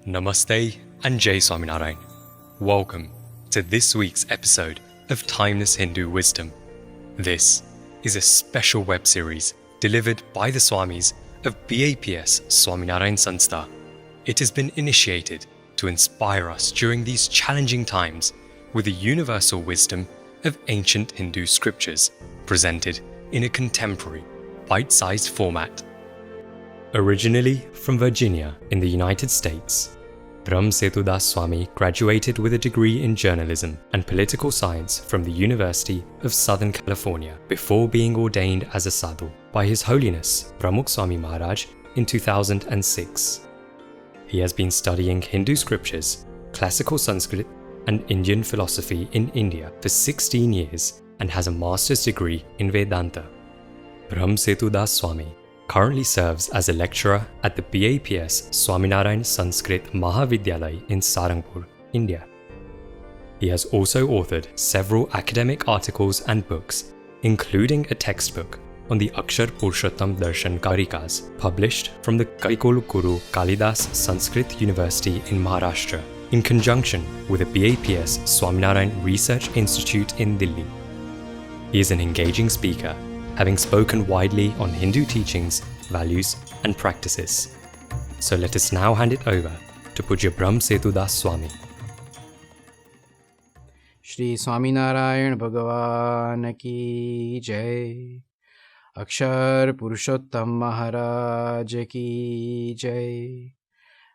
Namaste and Jai Swaminarayan. Welcome to this week's episode of Timeless Hindu Wisdom. This is a special web series delivered by the Swamis of BAPS Swaminarayan Sanstha. It has been initiated to inspire us during these challenging times with the universal wisdom of ancient Hindu scriptures presented in a contemporary, bite-sized format. Originally from Virginia in the United States, Brahmasetudas Swami graduated with a degree in journalism and political science from the University of Southern California before being ordained as a sadhu by His Holiness Pramukh Swami Maharaj in 2006. He has been studying Hindu scriptures, classical Sanskrit and Indian philosophy in India for 16 years and has a master's degree in Vedanta. Brahmasetudas Swami currently serves as a lecturer at the BAPS Swaminarayan Sanskrit Mahavidyalaya in Sarangpur, India. He has also authored several academic articles and books, including a textbook on the Akshar Purushottam Darshan Karikas, published from the Kaikulu Guru Kalidas Sanskrit University in Maharashtra, in conjunction with the BAPS Swaminarayan Research Institute in Delhi. He is an engaging speaker, having spoken widely on Hindu teachings, values, and practices. So let us now hand it over to Pujya Brahmasetudas Swami. Shri Swaminarayan Bhagavan ki Jai. Akshar Purushottam Maharaj ki Jai.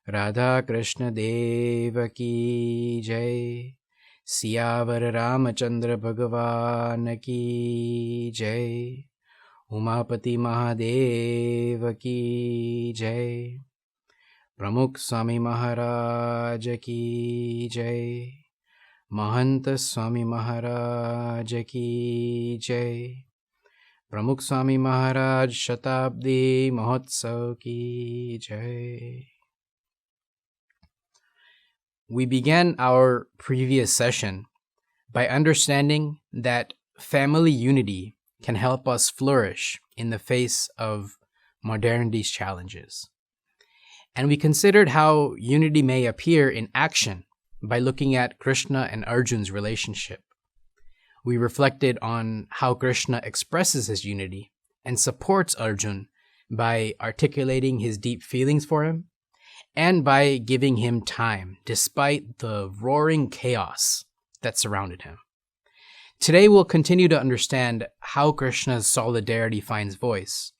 Radha Krishna Deva ki Jai. Siyavar Ramachandra Bhagavan ki Jai. Umapati Mahadeva ki Jai. Pramukh Swami Maharaj ki Jai. Mahanta Swami Maharaj ki Jai. Pramukh Swami Maharaj Shatabdi Mahotsav ki Jai. We began our previous session by understanding that family unity can help us flourish in the face of modernity's challenges. And we considered how unity may appear in action by looking at Krishna and Arjuna's relationship. We reflected on how Krishna expresses his unity and supports Arjuna by articulating his deep feelings for him and by giving him time despite the roaring chaos that surrounded him. Today we'll continue to understand how Krishna's solidarity finds voice,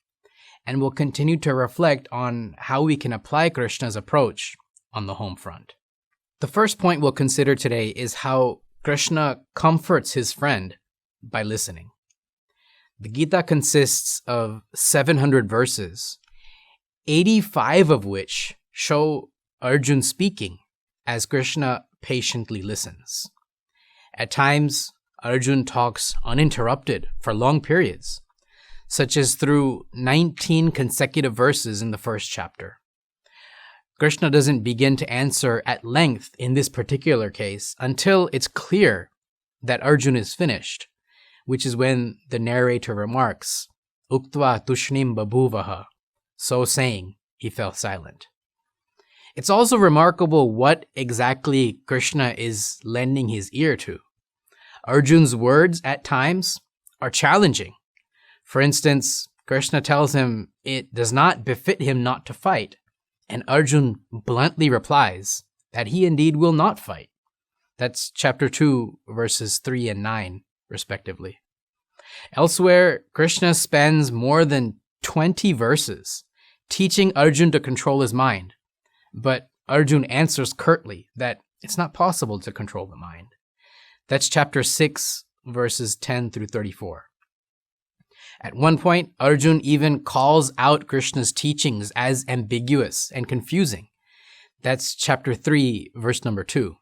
and we'll continue to reflect on how we can apply Krishna's approach on the home front. The first point we'll consider today is how Krishna comforts his friend by listening. The Gita consists of 700 verses, 85 of which show Arjuna speaking as Krishna patiently listens. At times, Arjuna talks uninterrupted for long periods, such as through 19 consecutive verses in the first chapter. Krishna doesn't begin to answer at length in this particular case until it's clear that Arjuna is finished, which is when the narrator remarks, Uktva tushnim babhuvaha, so saying, he fell silent. It's also remarkable what exactly Krishna is lending his ear to. Arjuna's words at times are challenging. For instance, Krishna tells him it does not befit him not to fight, and Arjuna bluntly replies that he indeed will not fight. That's chapter 2, verses 3 and 9, respectively. Elsewhere, Krishna spends more than 20 verses teaching Arjuna to control his mind, but Arjuna answers curtly that it's not possible to control the mind. That's chapter 6, verses 10 through 34. At one point, Arjuna even calls out Krishna's teachings as ambiguous and confusing. That's chapter 3, verse number 2.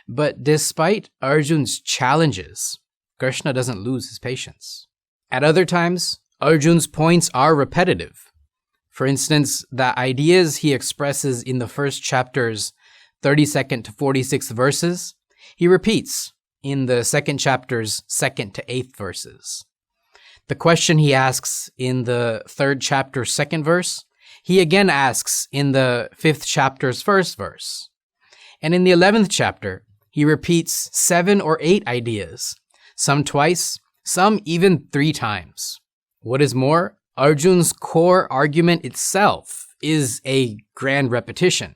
But despite Arjuna's challenges, Krishna doesn't lose his patience. At other times, Arjuna's points are repetitive. For instance, the ideas he expresses in the first chapter's 32nd to 46th verses, he repeats in the second chapter's 2nd to 8th verses. The question he asks in the third chapter's second verse, He again asks in the 5th chapter's first verse. And in the 11th chapter, he repeats 7 or 8 ideas, some twice, some even 3 times. What is more, Arjun's core argument itself is a grand repetition.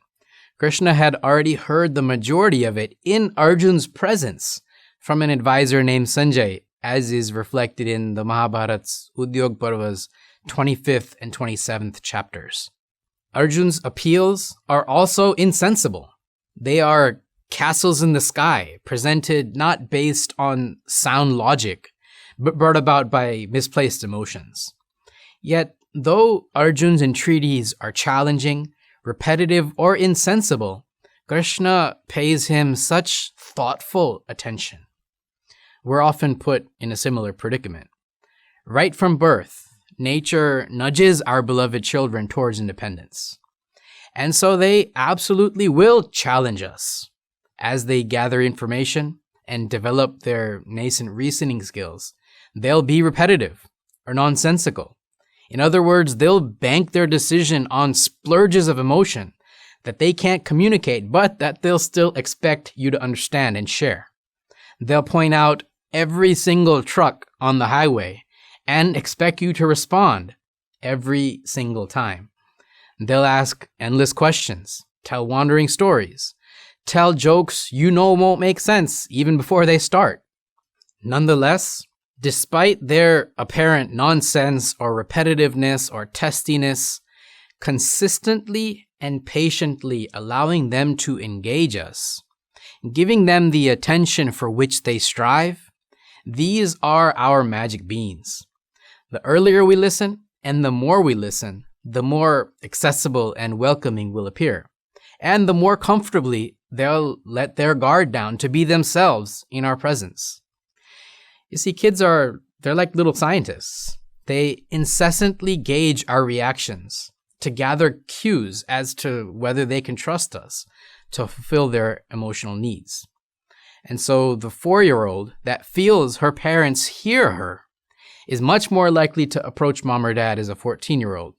Krishna had already heard the majority of it in Arjun's presence from an advisor named Sanjay, as is reflected in the Mahabharata's Udyog Parva's 25th and 27th chapters. Arjun's appeals are also insensible. They are castles in the sky, presented not based on sound logic, but brought about by misplaced emotions. Yet, though Arjun's entreaties are challenging, repetitive, or insensible, Krishna pays him such thoughtful attention. We're often put in a similar predicament. Right from birth, nature nudges our beloved children towards independence. And so they absolutely will challenge us. As they gather information and develop their nascent reasoning skills, they'll be repetitive or nonsensical. In other words, they'll bank their decision on splurges of emotion that they can't communicate, but that they'll still expect you to understand and share. They'll point out every single truck on the highway and expect you to respond every single time. They'll ask endless questions, tell wandering stories, tell jokes you know won't make sense even before they start. Nonetheless, despite their apparent nonsense or repetitiveness or testiness, consistently and patiently allowing them to engage us, giving them the attention for which they strive, these are our magic beans. The earlier we listen and the more we listen, the more accessible and welcoming will appear, and the more comfortably they'll let their guard down to be themselves in our presence. You see, they're like little scientists. They incessantly gauge our reactions to gather cues as to whether they can trust us to fulfill their emotional needs. And so the 4-year-old that feels her parents hear her is much more likely to approach mom or dad as a 14-year-old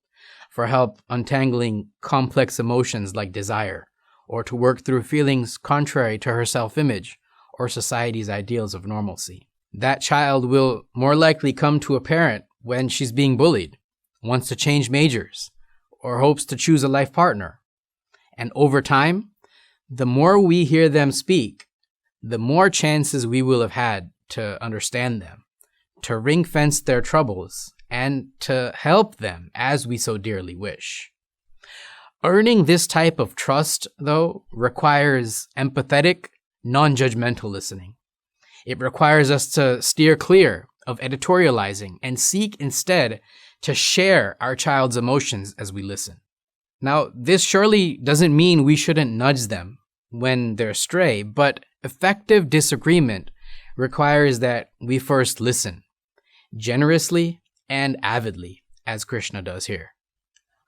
for help untangling complex emotions like desire, or to work through feelings contrary to her self-image or society's ideals of normalcy. That child will more likely come to a parent when she's being bullied, wants to change majors, or hopes to choose a life partner. And over time, the more we hear them speak, the more chances we will have had to understand them, to ring-fence their troubles, and to help them as we so dearly wish. Earning this type of trust, though, requires empathetic, non-judgmental listening. It requires us to steer clear of editorializing and seek instead to share our child's emotions as we listen. Now, this surely doesn't mean we shouldn't nudge them when they're astray, but effective disagreement requires that we first listen, generously and avidly, as Krishna does here.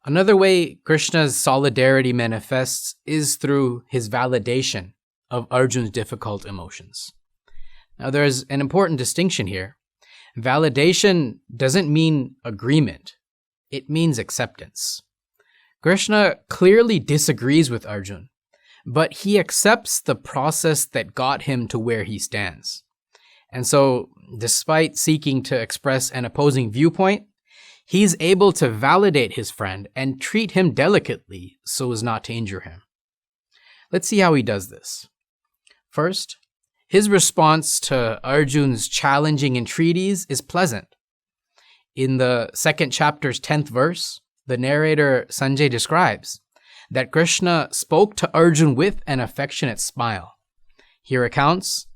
Another way Krishna's solidarity manifests is through his validation of Arjun's difficult emotions. Now, there's an important distinction here. Validation doesn't mean agreement. It means acceptance. Krishna clearly disagrees with Arjun, but he accepts the process that got him to where he stands. And so, despite seeking to express an opposing viewpoint, he's able to validate his friend and treat him delicately so as not to injure him. Let's see how he does this. First, his response to Arjun's challenging entreaties is pleasant. In the 2nd chapter's 10th verse, the narrator Sanjay describes that Krishna spoke to Arjun with an affectionate smile. He recounts,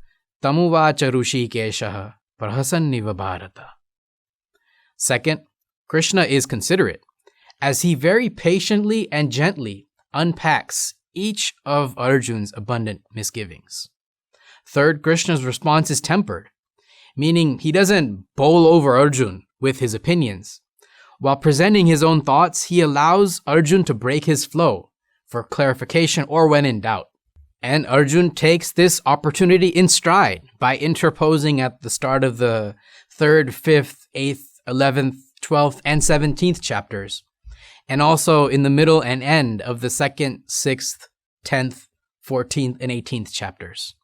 Tamuvacha Rushikeshaha Prahasanniva Bharata. Second, Krishna is considerate, as he very patiently and gently unpacks each of Arjun's abundant misgivings. Third, Krishna's response is tempered, meaning he doesn't bowl over Arjun with his opinions. While presenting his own thoughts, he allows Arjun to break his flow for clarification or when in doubt. And Arjun takes this opportunity in stride by interposing at the start of the 3rd, 5th, 8th, 11th, 12th, and 17th chapters, and also in the middle and end of the 2nd, 6th, 10th, 14th, and 18th chapters.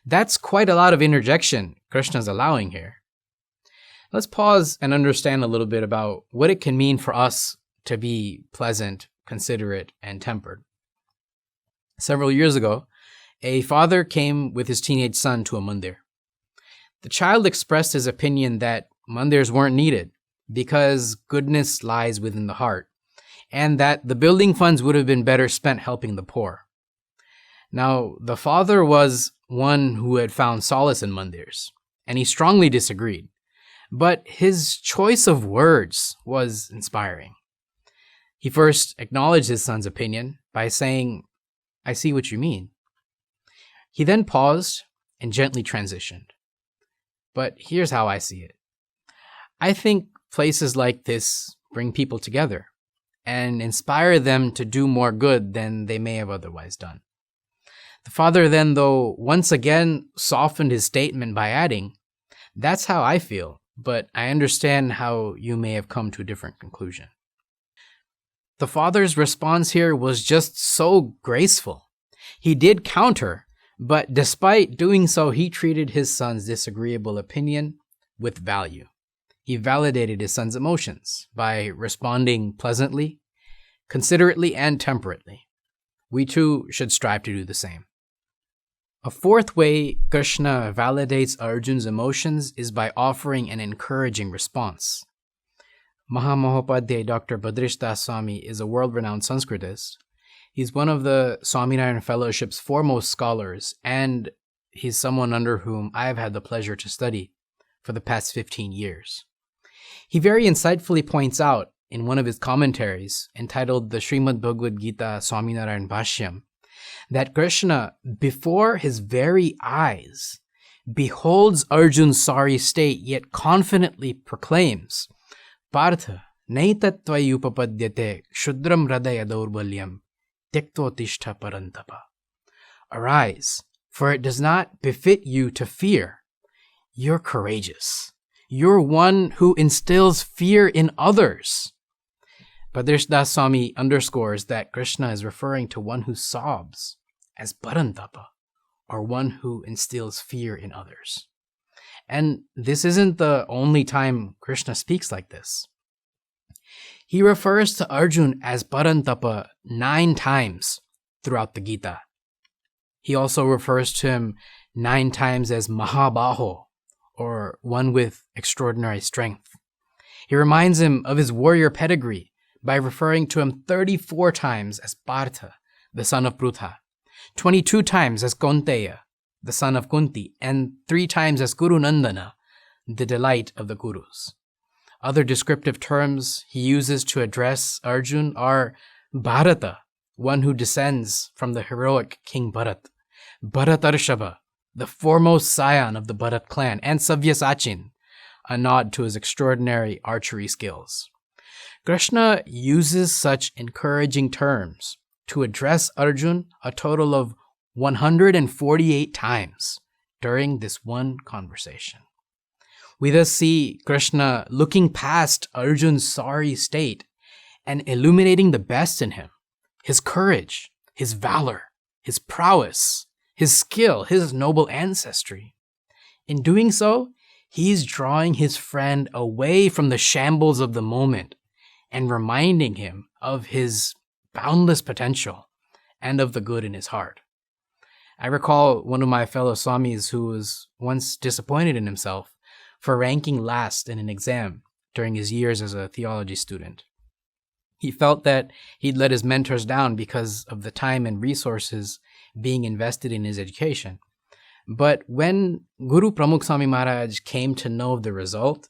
That's quite a lot of interjection Krishna's allowing here. Let's pause and understand a little bit about what it can mean for us to be pleasant, considerate, and tempered. Several years ago, a father came with his teenage son to a mandir. The child expressed his opinion that mandirs weren't needed because goodness lies within the heart, and that the building funds would have been better spent helping the poor. Now, the father was one who had found solace in mandirs, and he strongly disagreed. But his choice of words was inspiring. He first acknowledged his son's opinion by saying, "I see what you mean." He then paused and gently transitioned. But here's how I see it. I think places like this bring people together and inspire them to do more good than they may have otherwise done. The father then, though, once again softened his statement by adding, "That's how I feel, but I understand how you may have come to a different conclusion." The father's response here was just so graceful. He did counter, but despite doing so, he treated his son's disagreeable opinion with value. He validated his son's emotions by responding pleasantly, considerately, and temperately. We too should strive to do the same. A fourth way Krishna validates Arjuna's emotions is by offering an encouraging response. Mahamahopadhyay Dr. Bhadrashdas Swami is a world-renowned Sanskritist. He's one of the Swaminarayan Fellowship's foremost scholars, and he's someone under whom I've had the pleasure to study for the past 15 years. He very insightfully points out in one of his commentaries, entitled the Srimad Bhagavad Gita Swaminarayan Bhashyam, that Krishna, before his very eyes, beholds Arjuna's sorry state, yet confidently proclaims, "Partha, naitattvai upapadyate shudram hradaya daurbalyam tektotishtha parantapa." Arise, for it does not befit you to fear. You're courageous. You're one who instills fear in others. Bhadrashdas Swami underscores that Krishna is referring to one who sobs as parantapa, or one who instills fear in others. And this isn't the only time Krishna speaks like this. He refers to Arjuna as parantapa 9 times throughout the Gita. He also refers to him 9 times as Mahabaho, or one with extraordinary strength. He reminds him of his warrior pedigree by referring to him 34 times as Partha, the son of Prutha, 22 times as Kaunteya, the son of Kunti, and 3 times as Guru Nandana, the delight of the Gurus. Other descriptive terms he uses to address Arjuna are Bharata, one who descends from the heroic King Bharat, Bharatarshava, the foremost scion of the Bharat clan, and Savyasachin, a nod to his extraordinary archery skills. Krishna uses such encouraging terms to address Arjuna a total of 148 times during this one conversation. We thus see Krishna looking past Arjuna's sorry state and illuminating the best in him, his courage, his valor, his prowess, his skill, his noble ancestry. In doing so, he's drawing his friend away from the shambles of the moment and reminding him of his boundless potential and of the good in his heart. I recall one of my fellow swamis who was once disappointed in himself for ranking last in an exam during his years as a theology student. He felt that he'd let his mentors down because of the time and resources being invested in his education. But when Guru Pramukh Swami Maharaj came to know of the result,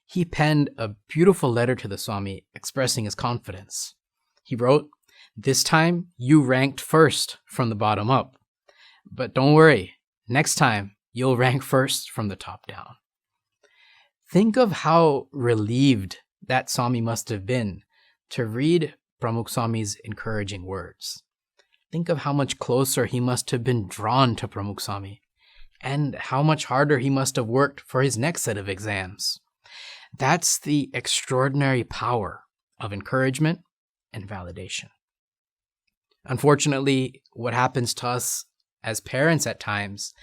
he penned a beautiful letter to the Swami expressing his confidence. He wrote, "This time you ranked first from the bottom up. But don't worry, next time you'll rank first from the top down." Think of how relieved that Swami must have been to read Pramukh Swami's encouraging words. Think of how much closer he must have been drawn to Pramukh Swami, and how much harder he must have worked for his next set of exams. That's the extraordinary power of encouragement and validation. Unfortunately, what happens to us as parents at times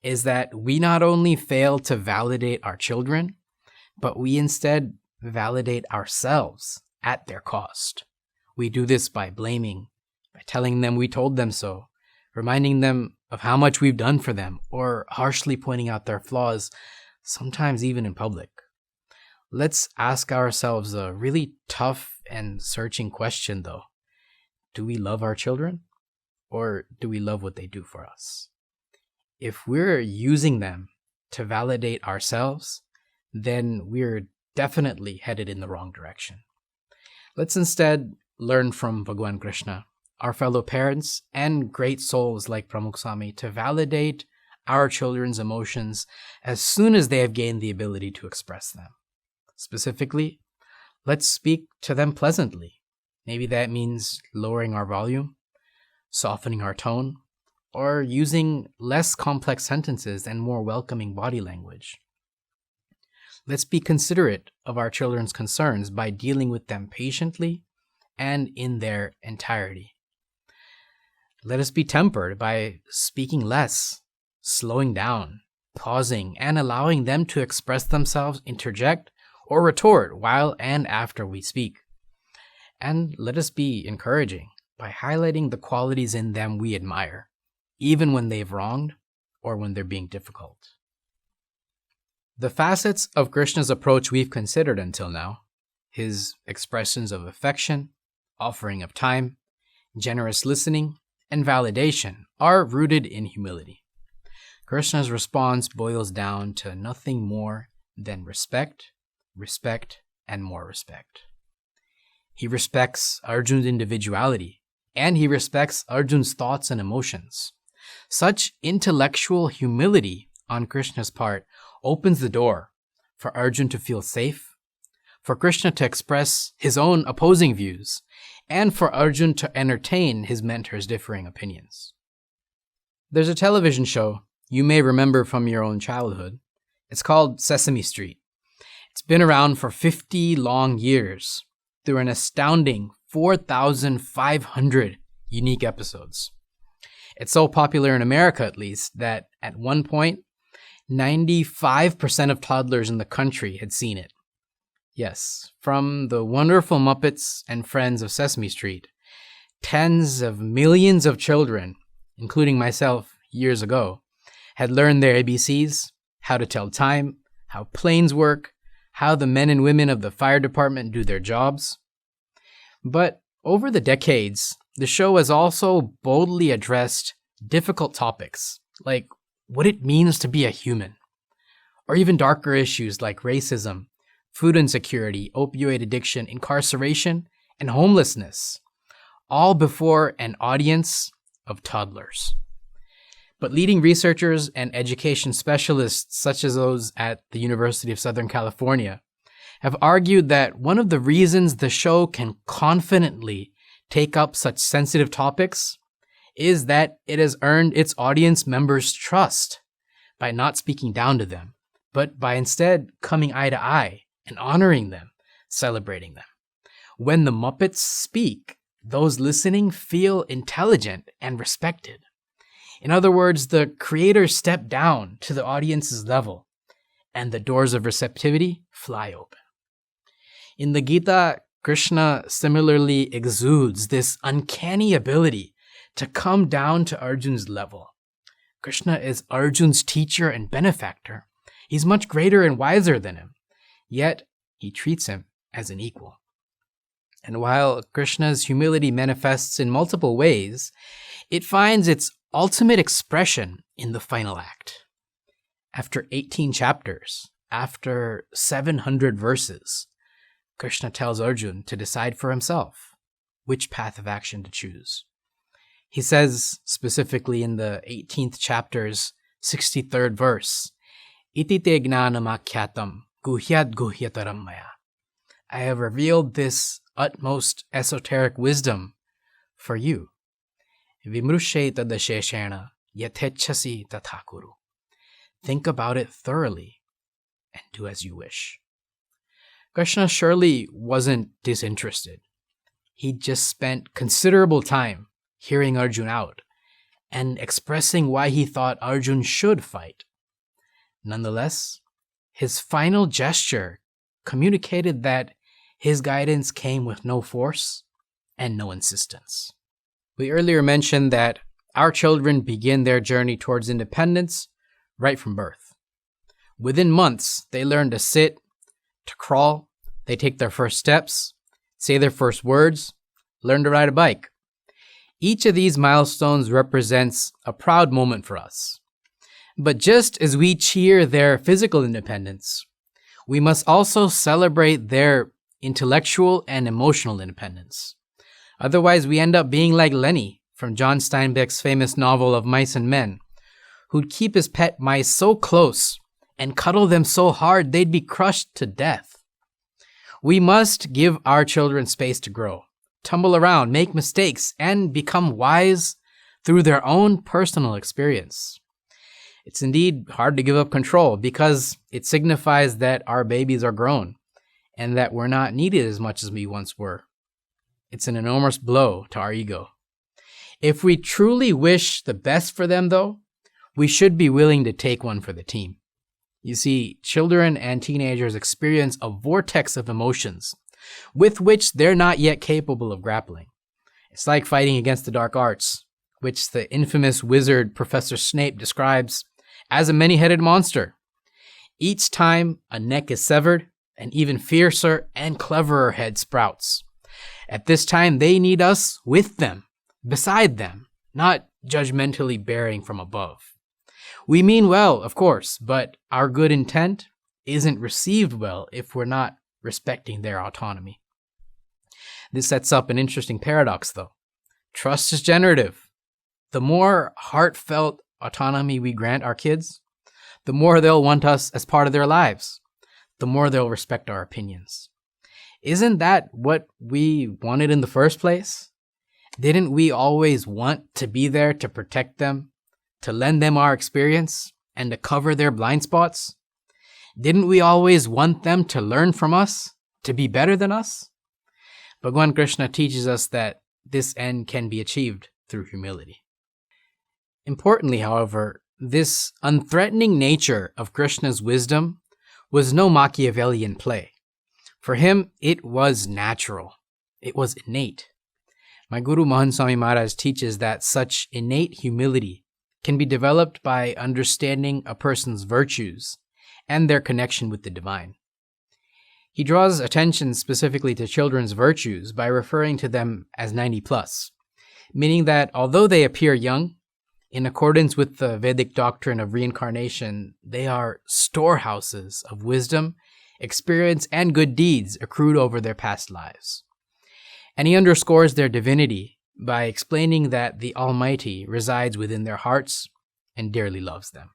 is that we not only fail to validate our children, but we instead validate ourselves at their cost. We do this by blaming, by telling them we told them so, reminding them of how much we've done for them, or harshly pointing out their flaws, sometimes even in public. Let's ask ourselves a really tough and searching question, though. Do we love our children, or do we love what they do for us? If we're using them to validate ourselves, then we're definitely headed in the wrong direction. Let's instead learn from Bhagwan Krishna, our fellow parents, and great souls like Pramukh Swami to validate our children's emotions as soon as they have gained the ability to express them. Specifically, let's speak to them pleasantly. Maybe that means lowering our volume, softening our tone, or using less complex sentences and more welcoming body language. Let's be considerate of our children's concerns by dealing with them patiently and in their entirety. Let us be tempered by speaking less, slowing down, pausing, and allowing them to express themselves, interject, or retort while and after we speak. And let us be encouraging by highlighting the qualities in them we admire, even when they've wronged or when they're being difficult. The facets of Krishna's approach we've considered until now, his expressions of affection, offering of time, generous listening, and validation, are rooted in humility. Krishna's response boils down to nothing more than respect, and more respect. He respects Arjuna's individuality, and he respects Arjuna's thoughts and emotions. Such intellectual humility on Krishna's part opens the door for Arjuna to feel safe, for Krishna to express his own opposing views, and for Arjuna to entertain his mentor's differing opinions. There's a television show you may remember from your own childhood. It's called Sesame Street. It's been around for 50 long years through an astounding 4,500 unique episodes. It's so popular in America, at least, that at one point, 95% of toddlers in the country had seen it. Yes, from the wonderful Muppets and Friends of Sesame Street, tens of millions of children, including myself years ago, had learned their ABCs, how to tell time, how planes work, how the men and women of the fire department do their jobs. But over the decades, the show has also boldly addressed difficult topics, like what it means to be a human, or even darker issues like racism, food insecurity, opioid addiction, incarceration, and homelessness, all before an audience of toddlers. But leading researchers and education specialists, such as those at the University of Southern California, have argued that one of the reasons the show can confidently take up such sensitive topics is that it has earned its audience members' trust by not speaking down to them, but by instead coming eye to eye and honoring them, celebrating them. When the Muppets speak, those listening feel intelligent and respected. In other words, the creators step down to the audience's level, and the doors of receptivity fly open. In the Gita, Krishna similarly exudes this uncanny ability to come down to Arjuna's level. Krishna is Arjuna's teacher and benefactor. He's much greater and wiser than him, yet he treats him as an equal. And while Krishna's humility manifests in multiple ways, it finds its ultimate expression in the final act. After 18 chapters, after 700 verses, Krishna tells Arjuna to decide for himself which path of action to choose. He says, specifically in the 18th chapter's 63rd verse, Iti te gnanamakyatam guhyat guhyataram maya. I have revealed this utmost esoteric wisdom for you. Vimrushe tadasheshena yatechasi tathakuru. Think about it thoroughly and do as you wish. Krishna surely wasn't disinterested. he just spent considerable time hearing Arjuna out and expressing why he thought Arjuna should fight. Nonetheless, his final gesture communicated that his guidance came with no force and no insistence. We earlier mentioned that our children begin their journey towards independence right from birth. Within months, they learn to sit, to crawl, they take their first steps, say their first words, learn to ride a bike. Each of these milestones represents a proud moment for us. But just as we cheer their physical independence, we must also celebrate their intellectual and emotional independence. Otherwise, we end up being like Lenny from John Steinbeck's famous novel of Mice and Men, who'd keep his pet mice so close and cuddle them so hard they'd be crushed to death. We must give our children space to grow, tumble around, make mistakes, and become wise through their own personal experience. It's indeed hard to give up control because it signifies that our babies are grown and that we're not needed as much as we once were. It's an enormous blow to our ego. If we truly wish the best for them, though, we should be willing to take one for the team. You see, children and teenagers experience a vortex of emotions with which they're not yet capable of grappling. It's like fighting against the dark arts, which the infamous wizard Professor Snape describes as a many-headed monster. Each time a neck is severed, an even fiercer and cleverer head sprouts. At this time, they need us with them, beside them, not judgmentally bearing from above. We mean well, of course, but our good intent isn't received well if we're not respecting their autonomy. This sets up an interesting paradox, though. Trust is generative. The more heartfelt autonomy we grant our kids, the more they'll want us as part of their lives, the more they'll respect our opinions. Isn't that what we wanted in the first place? Didn't we always want to be there to protect them, to lend them our experience, and to cover their blind spots? Didn't we always want them to learn from us, to be better than us? Bhagwan Krishna teaches us that this end can be achieved through humility. Importantly, however, this unthreatening nature of Krishna's wisdom was no Machiavellian play. For him, it was natural. It was innate. My Guru Mahan Swami Maharaj teaches that such innate humility can be developed by understanding a person's virtues and their connection with the divine. He draws attention specifically to children's virtues by referring to them as 90 plus, meaning that although they appear young, in accordance with the Vedic doctrine of reincarnation, they are storehouses of wisdom, experience, and good deeds accrued over their past lives. And he underscores their divinity by explaining that the Almighty resides within their hearts and dearly loves them.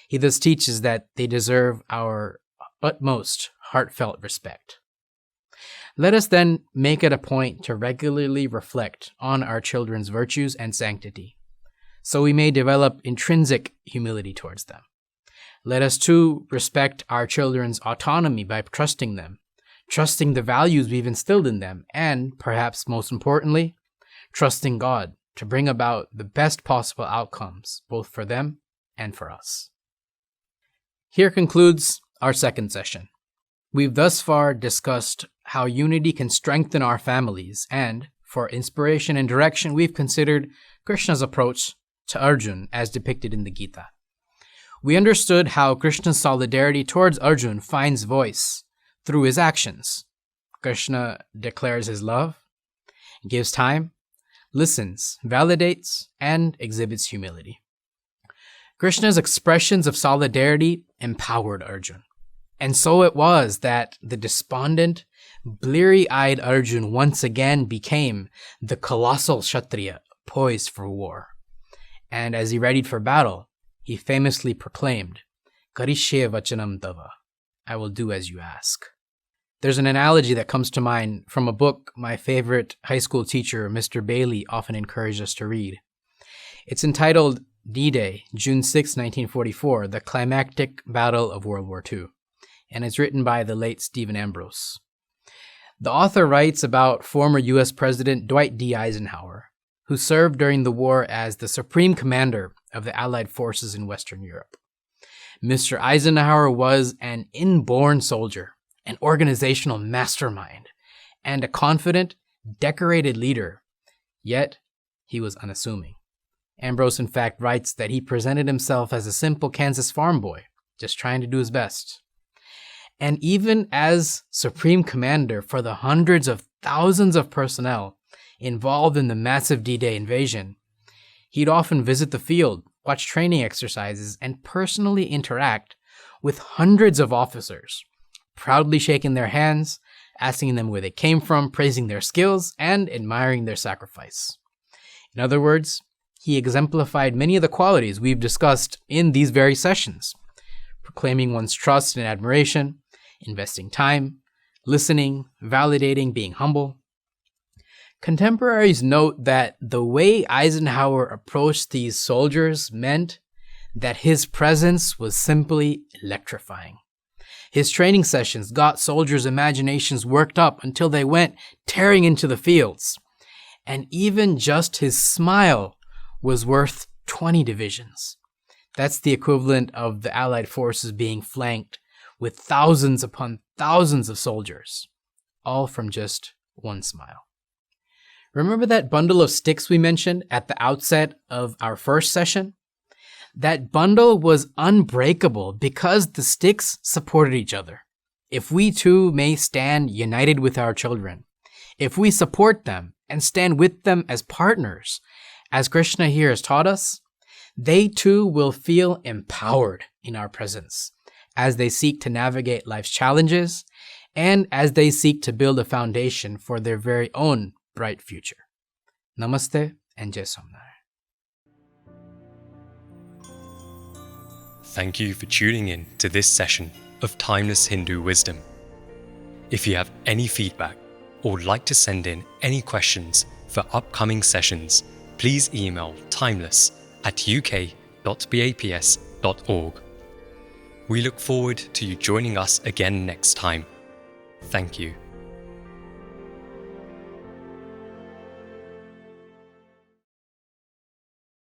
He thus teaches that they deserve our utmost heartfelt respect. Let us then make it a point to regularly reflect on our children's virtues and sanctity, so we may develop intrinsic humility towards them. Let us too respect our children's autonomy by trusting them, trusting the values we've instilled in them, and, perhaps most importantly, trusting God to bring about the best possible outcomes, both for them and for us. Here concludes our second session. We've thus far discussed how unity can strengthen our families, and, for inspiration and direction, we've considered Krishna's approach to Arjuna as depicted in the Gita. We understood how Krishna's solidarity towards Arjuna finds voice through his actions. Krishna declares his love, gives time, listens, validates, and exhibits humility. Krishna's expressions of solidarity empowered Arjuna. And so it was that the despondent, bleary-eyed Arjuna once again became the colossal Kshatriya poised for war. And as he readied for battle, he famously proclaimed, "Karishye vachanam tava," I will do as you ask. There's an analogy that comes to mind from a book my favorite high school teacher, Mr. Bailey, often encouraged us to read. It's entitled D-Day, June 6, 1944, the climactic battle of World War II, and it's written by the late Stephen Ambrose. The author writes about former US President Dwight D. Eisenhower, who served during the war as the supreme commander of the Allied forces in Western Europe. Mr. Eisenhower was an inborn soldier, an organizational mastermind, and a confident, decorated leader, yet he was unassuming. Ambrose, in fact, writes that he presented himself as a simple Kansas farm boy, just trying to do his best. And even as supreme commander for the hundreds of thousands of personnel involved in the massive D-Day invasion, he'd often visit the field, watch training exercises, and personally interact with hundreds of officers, proudly shaking their hands, asking them where they came from, praising their skills, and admiring their sacrifice. In other words, he exemplified many of the qualities we've discussed in these very sessions: proclaiming one's trust and admiration, investing time, listening, validating, being humble. Contemporaries note that the way Eisenhower approached these soldiers meant that his presence was simply electrifying. His training sessions got soldiers' imaginations worked up until they went tearing into the fields. And even just his smile was worth 20 divisions. That's the equivalent of the Allied forces being flanked with thousands upon thousands of soldiers, all from just one smile. Remember that bundle of sticks we mentioned at the outset of our first session? That bundle was unbreakable because the sticks supported each other. If we too may stand united with our children, if we support them and stand with them as partners, as Krishna here has taught us, they too will feel empowered in our presence as they seek to navigate life's challenges and as they seek to build a foundation for their very own bright future. Namaste and Jai Swaminarayan. Thank you for tuning in to this session of Timeless Hindu Wisdom. If you have any feedback or would like to send in any questions for upcoming sessions, please email timeless@uk.baps.org. We look forward to you joining us again next time. Thank you.